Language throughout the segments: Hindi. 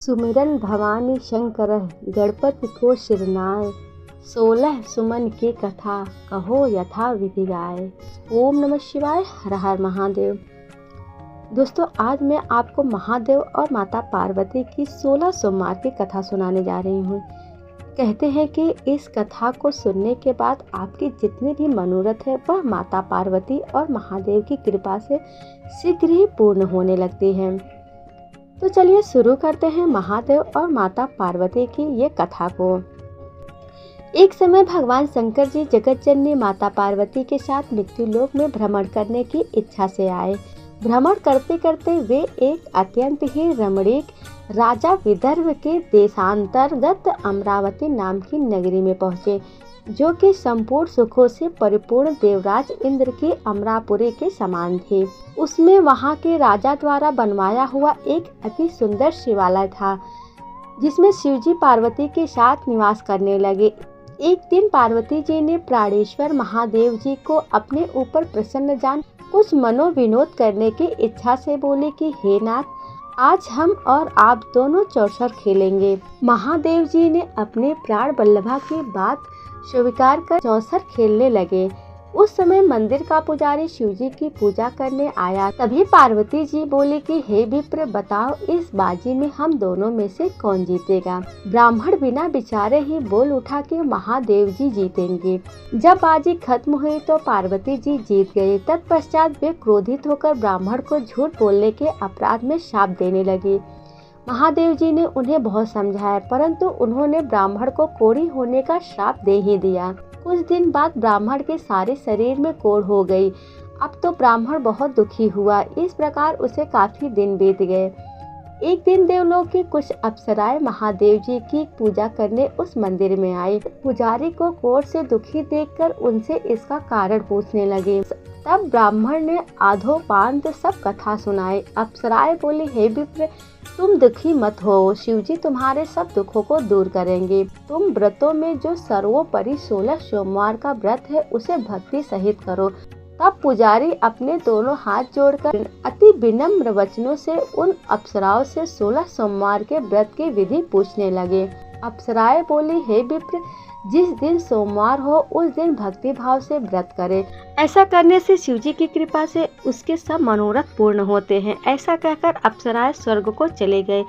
सुमिरन भवानी शंकर गणपति को शिरनाय। 16 सुमन की कथा कहो यथा विधि गाय। ओम नमः शिवाय, हर हर महादेव। दोस्तों, आज मैं आपको महादेव और माता पार्वती की 16 सोमवार की कथा सुनाने जा रही हूँ। कहते हैं कि इस कथा को सुनने के बाद आपकी जितनी भी मनोरथ है वह माता पार्वती और महादेव की कृपा से शीघ्र ही पूर्ण होने लगती है। तो चलिए शुरू करते हैं महादेव और माता पार्वती की ये कथा को। एक समय भगवान शंकर जी जगत जननी माता पार्वती के साथ मृत्यु लोक में भ्रमण करने की इच्छा से आए। भ्रमण करते करते वे एक अत्यंत ही रमणीक राजा विदर्भ के देशांतर्गत अमरावती नाम की नगरी में पहुँचे, जो कि संपूर्ण सुखों से परिपूर्ण देवराज इंद्र की अमरापुरी के समान थे। उसमें वहां के राजा द्वारा बनवाया हुआ एक अति सुंदर शिवालय था, जिसमें शिवजी पार्वती के साथ निवास करने लगे। एक दिन पार्वती जी ने प्राणेश्वर महादेव जी को अपने ऊपर प्रसन्न जान कुछ मनोविनोद करने की इच्छा से बोले कि हे नाथ, आज हम और आप दोनों चौसर खेलेंगे। महादेव जी ने अपने प्राण वल्लभा की बात स्वीकार कर चौसर खेलने लगे। उस समय मंदिर का पुजारी शिवजी की पूजा करने आया। तभी पार्वती जी बोली कि हे विप्र, बताओ इस बाजी में हम दोनों में से कौन जीतेगा। ब्राह्मण बिना विचारे ही बोल उठा कि महादेव जी जीतेंगे। जब बाजी खत्म हुई तो पार्वती जी जीत गए। तत्पश्चात वे क्रोधित होकर ब्राह्मण को झूठ बोलने के अपराध में शाप देने लगे। महादेव जी ने उन्हें बहुत समझाया, परंतु उन्होंने ब्राह्मण को कोढ़ी होने का श्राप दे ही दिया। कुछ दिन बाद ब्राह्मण के सारे शरीर में कोढ़ हो गई। अब तो ब्राह्मण बहुत दुखी हुआ। इस प्रकार उसे काफी दिन बीत गए। एक दिन देवलोक की कुछ अप्सराएं महादेव जी की पूजा करने उस मंदिर में आई। पुजारी को कोढ़ से दुखी देखकर उनसे इसका कारण पूछने लगे। तब ब्राह्मण ने आधोपांत सब कथा सुनाई। अप्सराएं बोली, हे विप्र, तुम दुखी मत हो, शिवजी तुम्हारे सब दुखों को दूर करेंगे। तुम व्रतों में जो सर्वोपरि 16 सोमवार का व्रत है उसे भक्ति सहित करो। तब पुजारी अपने दोनों हाथ जोड़कर अति विनम्र वचनों से उन अप्सराओं से 16 सोमवार के व्रत की विधि पूछने लगे। अप्सराएं बोली, हे विप्र, जिस दिन सोमवार हो उस दिन भक्ति भाव से व्रत करे। ऐसा करने से शिवजी की कृपा से उसके सब मनोरथ पूर्ण होते हैं। ऐसा कहकर अप्सराएं स्वर्ग को चले गए।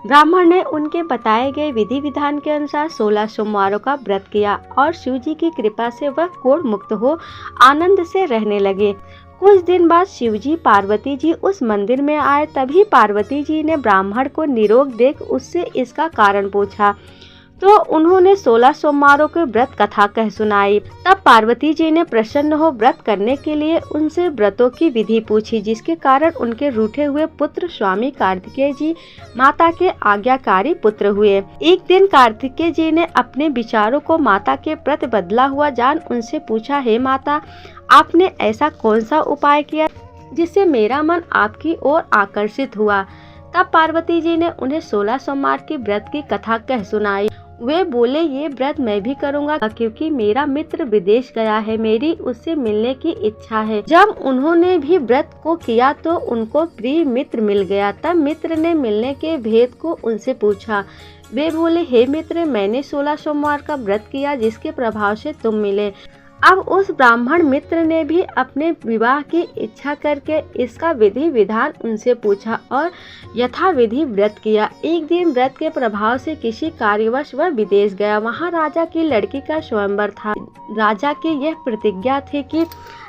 ब्राह्मण ने उनके बताए गए विधि विधान के अनुसार 16 सोमवारों का व्रत किया और शिवजी की कृपा से वह कोढ़ मुक्त हो आनंद से रहने लगे। कुछ दिन बाद शिवजी पार्वती जी उस मंदिर में आए। तभी पार्वती जी ने ब्राह्मण को निरोग देख उससे इसका कारण पूछा, तो उन्होंने 16 सोमवारों के व्रत कथा कह सुनाई। तब पार्वती जी ने प्रसन्न हो व्रत करने के लिए उनसे व्रतों की विधि पूछी, जिसके कारण उनके रूठे हुए पुत्र स्वामी कार्तिकेय जी माता के आज्ञाकारी पुत्र हुए। एक दिन कार्तिकेय जी ने अपने विचारों को माता के प्रति बदला हुआ जान उनसे पूछा, हे माता, आपने ऐसा कौन सा उपाय किया जिससे मेरा मन आपकी ओर आकर्षित हुआ। तब पार्वती जी ने उन्हें 16 सोमवार की व्रत की कथा कह सुनाई। वे बोले, ये व्रत मैं भी करूंगा, क्योंकि मेरा मित्र विदेश गया है, मेरी उससे मिलने की इच्छा है। जब उन्होंने भी व्रत को किया तो उनको प्रिय मित्र मिल गया। तब मित्र ने मिलने के भेद को उनसे पूछा। वे बोले, हे मित्र, मैंने 16 सोमवार का व्रत किया जिसके प्रभाव से तुम मिले। अब उस ब्राह्मण मित्र ने भी अपने विवाह की इच्छा करके इसका विधि विधान उनसे पूछा और यथाविधि व्रत किया। एक दिन व्रत के प्रभाव से किसी कार्यवश वह विदेश गया। वहां राजा की लड़की का स्वयंवर था। राजा की यह प्रतिज्ञा थी कि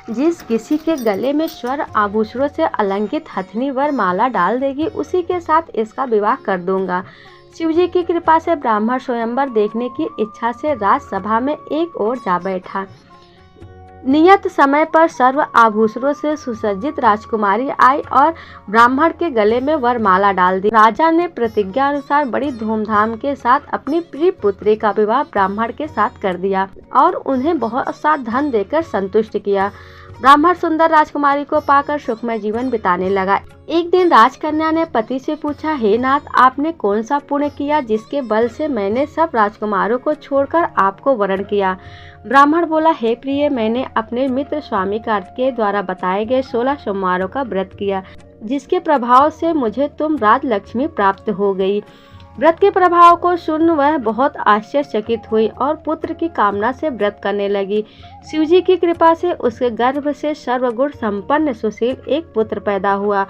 जिस किसी के गले में स्वर्ण आभूषणों से अलंकृत हथनी वर माला डाल देगी, उसी के साथ इसका विवाह कर दूंगा। शिवजी की कृपा से ब्राह्मण स्वयंवर देखने की इच्छा से राजसभा में एक ओर जा बैठा। नियत समय पर सर्व आभूषणों से सुसज्जित राजकुमारी आई और ब्राह्मण के गले में वरमाला डाल दी। राजा ने प्रतिज्ञा अनुसार बड़ी धूमधाम के साथ अपनी प्रिय पुत्री का विवाह ब्राह्मण के साथ कर दिया और उन्हें बहुत सा धन देकर संतुष्ट किया। ब्राह्मण सुंदर राजकुमारी को पाकर सुखमय जीवन बिताने लगा। एक दिन राजकन्या ने पति से पूछा, हे नाथ, आपने कौन सा पुण्य किया जिसके बल से मैंने सब राजकुमारों को छोड़कर आपको वरण किया। ब्राह्मण बोला, हे प्रिय, मैंने अपने मित्र स्वामी कार्तिकेय द्वारा बताए गए 16 सोमवारों का व्रत किया, जिसके प्रभाव से मुझे तुम राजलक्ष्मी प्राप्त हो गई। व्रत के प्रभाव को सुन वह बहुत आश्चर्यचकित हुई और पुत्र की कामना से व्रत करने लगी। शिवजी की कृपा से उसके गर्भ से सर्वगुण संपन्न सुशील एक पुत्र पैदा हुआ।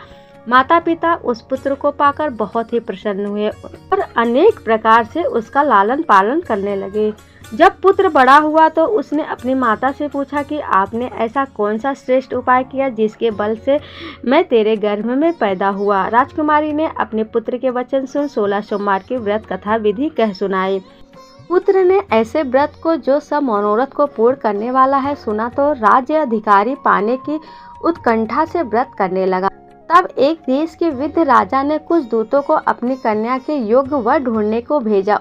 माता पिता उस पुत्र को पाकर बहुत ही प्रसन्न हुए और अनेक प्रकार से उसका लालन पालन करने लगे। जब पुत्र बड़ा हुआ तो उसने अपनी माता से पूछा कि आपने ऐसा कौन सा श्रेष्ठ उपाय किया जिसके बल से मैं तेरे गर्भ में पैदा हुआ। राजकुमारी ने अपने पुत्र के वचन सुन 16 सोमवार की व्रत कथा विधि कह सुनाई। पुत्र ने ऐसे व्रत को जो सब मनोरथ को पूर्ण करने वाला है सुना तो राज्य अधिकारी पाने की उत्कंठा से व्रत करने लगा। तब एक देश के वृद्ध राजा ने कुछ दूतों को अपनी कन्या के योग्य वर ढूंढने को भेजा।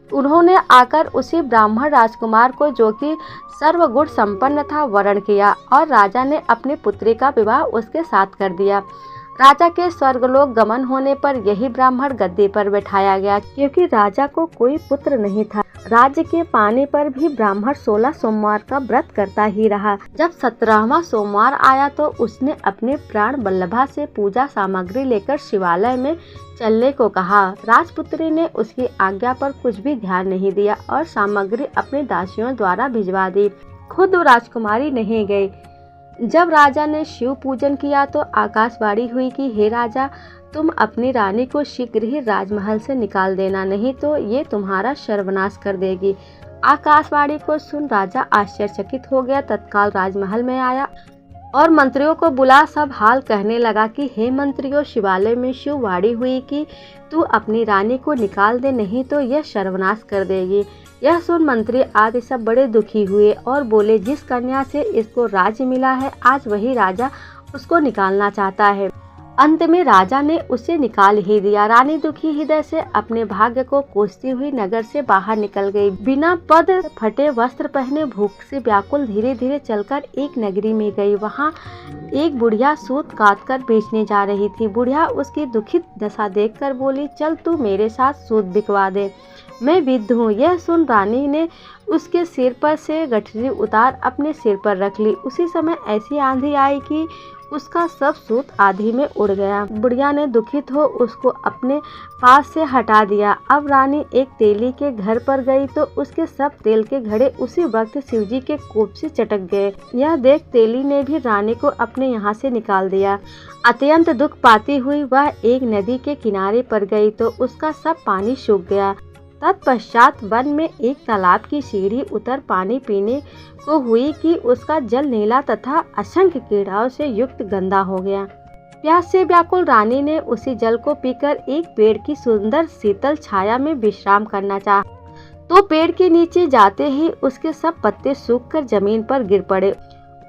उन्होंने आकर उसी ब्राह्मण राजकुमार को जो कि सर्वगुण संपन्न था वरण किया और राजा ने अपनी पुत्री का विवाह उसके साथ कर दिया। राजा के स्वर्गलोक गमन होने पर यही ब्राह्मण गद्दी पर बैठाया गया, क्योंकि राजा को कोई पुत्र नहीं था। राज्य के पाने पर भी ब्राह्मण 16 सोमवार का व्रत करता ही रहा। जब 17वां सोमवार आया तो उसने अपने प्राण वल्लभा से पूजा सामग्री लेकर शिवालय में चलने को कहा। राजपुत्री ने उसकी आज्ञा पर कुछ भी ध्यान नहीं दिया और सामग्री अपने दासियों द्वारा भिजवा दी। खुद राजकुमारी नहीं गई। जब राजा ने शिव पूजन किया तो आकाशवाणी हुई कि हे राजा, तुम अपनी रानी को शीघ्र ही राजमहल से निकाल देना, नहीं तो ये तुम्हारा सर्वनाश कर देगी। आकाशवाणी को सुन राजा आश्चर्यचकित हो गया। तत्काल राजमहल में आया और मंत्रियों को बुला सब हाल कहने लगा कि हे मंत्रियों, शिवालय में शिव वाणी हुई कि तू अपनी रानी को निकाल दे, नहीं तो यह सर्वनाश कर देगी। यह सुन मंत्री आदि सब बड़े दुखी हुए और बोले, जिस कन्या से इसको राज्य मिला है आज वही राजा उसको निकालना चाहता है। अंत में राजा ने उसे निकाल ही दिया। रानी दुखी हृदय से अपने भाग्य को कोसती हुई नगर से बाहर निकल गई। बिना पद फटे वस्त्र पहने भूख से व्याकुल धीरे धीरे चलकर एक नगरी में गई। वहाँ एक बुढ़िया सूत काट कर बेचने जा रही थी। बुढ़िया उसकी दुखित दशा देखकर बोली, चल तू मेरे साथ सूत बिकवा दे, मैं विद्ध हूँ। यह सुन रानी ने उसके सिर पर से गठरी उतार अपने सिर पर रख ली। उसी समय ऐसी आंधी आई कि उसका सब सूत आधी में उड़ गया। बुढ़िया ने दुखित हो उसको अपने पास से हटा दिया। अब रानी एक तेली के घर पर गई तो उसके सब तेल के घड़े उसी वक्त शिवजी के कोप से चटक गए। यह देख तेली ने भी रानी को अपने यहाँ से निकाल दिया। अत्यंत दुख पाती हुई वह एक नदी के किनारे पर गई तो उसका सब पानी सूख गया। तत्पश्चात वन में एक तालाब की सीढ़ी उतर पानी पीने को हुई कि उसका जल नीला तथा असंख्य कीड़ाओं से युक्त गंदा हो गया। प्यास से व्याकुल रानी ने उसी जल को पीकर एक पेड़ की सुंदर शीतल छाया में विश्राम करना चाहा तो पेड़ के नीचे जाते ही उसके सब पत्ते सूखकर जमीन पर गिर पड़े।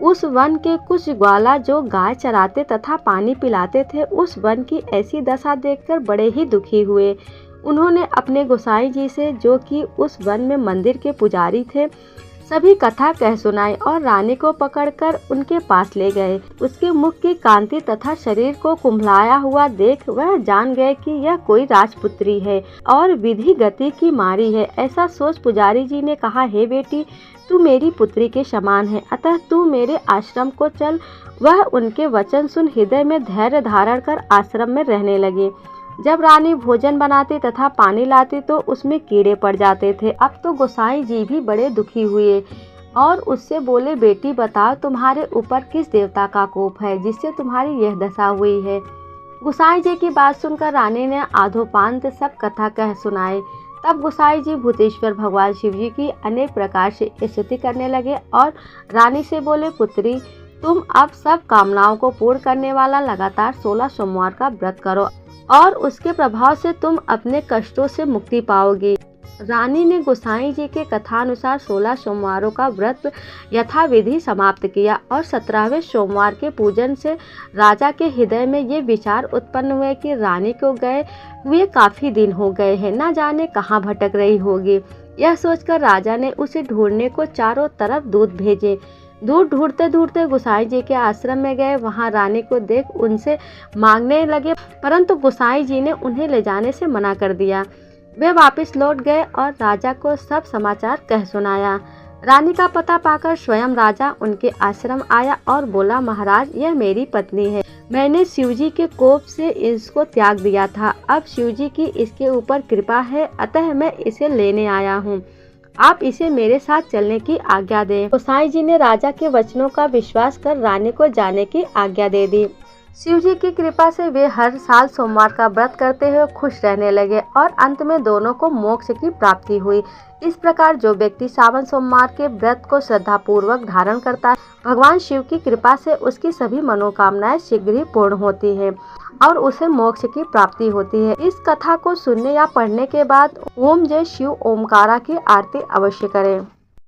उस वन के कुछ ग्वाला जो गाय चराते तथा पानी पिलाते थे उस वन की ऐसी दशा देखकर बड़े ही दुखी हुए। उन्होंने अपने गोसाई जी से, जो कि उस वन में मंदिर के पुजारी थे, सभी कथा कह सुनाई और रानी को पकड़कर उनके पास ले गए। उसके मुख की कांति तथा शरीर को कुम्हलाया हुआ देख वह जान गए कि यह कोई राजपुत्री है और विधि गति की मारी है। ऐसा सोच पुजारी जी ने कहा, हे बेटी, तू मेरी पुत्री के समान है, अतः तू मेरे आश्रम को चल। वह उनके वचन सुन हृदय में धैर्य धारण कर आश्रम में रहने लगे। जब रानी भोजन बनाती तथा पानी लाती तो उसमें कीड़े पड़ जाते थे। अब तो गोसाई जी भी बड़े दुखी हुए और उससे बोले, बेटी बताओ, तुम्हारे ऊपर किस देवता का कोप है जिससे तुम्हारी यह दशा हुई है। गोसाई जी की बात सुनकर रानी ने आधोपांत सब कथा कह सुनाए। तब गोसाई जी भूतेश्वर भगवान शिव जी की अनेक प्रकार से स्तुति करने लगे और रानी से बोले, पुत्री, तुम अब सब कामनाओं को पूर्ण करने वाला लगातार 16 सोमवार का व्रत करो और उसके प्रभाव से तुम अपने कष्टों से मुक्ति पाओगी। रानी ने गोसाई जी के कथानुसार 16 सोमवारों का व्रत यथाविधि समाप्त किया और 17वें सोमवार के पूजन से राजा के हृदय में ये विचार उत्पन्न हुए कि रानी को गए हुए काफी दिन हो गए हैं, न जाने कहाँ भटक रही होगी। यह सोचकर राजा ने उसे ढूंढने को चारों तरफ दूत भेजे। दूर ढूंढते ढूंढते गोसाई जी के आश्रम में गए। वहां रानी को देख उनसे मांगने लगे, परंतु गोसाई जी ने उन्हें ले जाने से मना कर दिया। वे वापस लौट गए और राजा को सब समाचार कह सुनाया। रानी का पता पाकर स्वयं राजा उनके आश्रम आया और बोला, महाराज यह मेरी पत्नी है। मैंने शिवजी के कोप से इसको त्याग दिया था। अब शिवजी की इसके ऊपर कृपा है, अतः मैं इसे लेने आया हूँ। आप इसे मेरे साथ चलने की आज्ञा दें। गोसाई जी ने राजा के वचनों का विश्वास कर रानी को जाने की आज्ञा दे दी। शिवजी की कृपा से वे हर साल सोमवार का व्रत करते हुए खुश रहने लगे और अंत में दोनों को मोक्ष की प्राप्ति हुई। इस प्रकार जो व्यक्ति सावन सोमवार के व्रत को श्रद्धा पूर्वक धारण करता है, भगवान शिव की कृपा से उसकी सभी मनोकामनाएं शीघ्र ही पूर्ण होती हैं और उसे मोक्ष की प्राप्ति होती है। इस कथा को सुनने या पढ़ने के बाद ओम जय शिव ओमकारा की आरती अवश्य करें।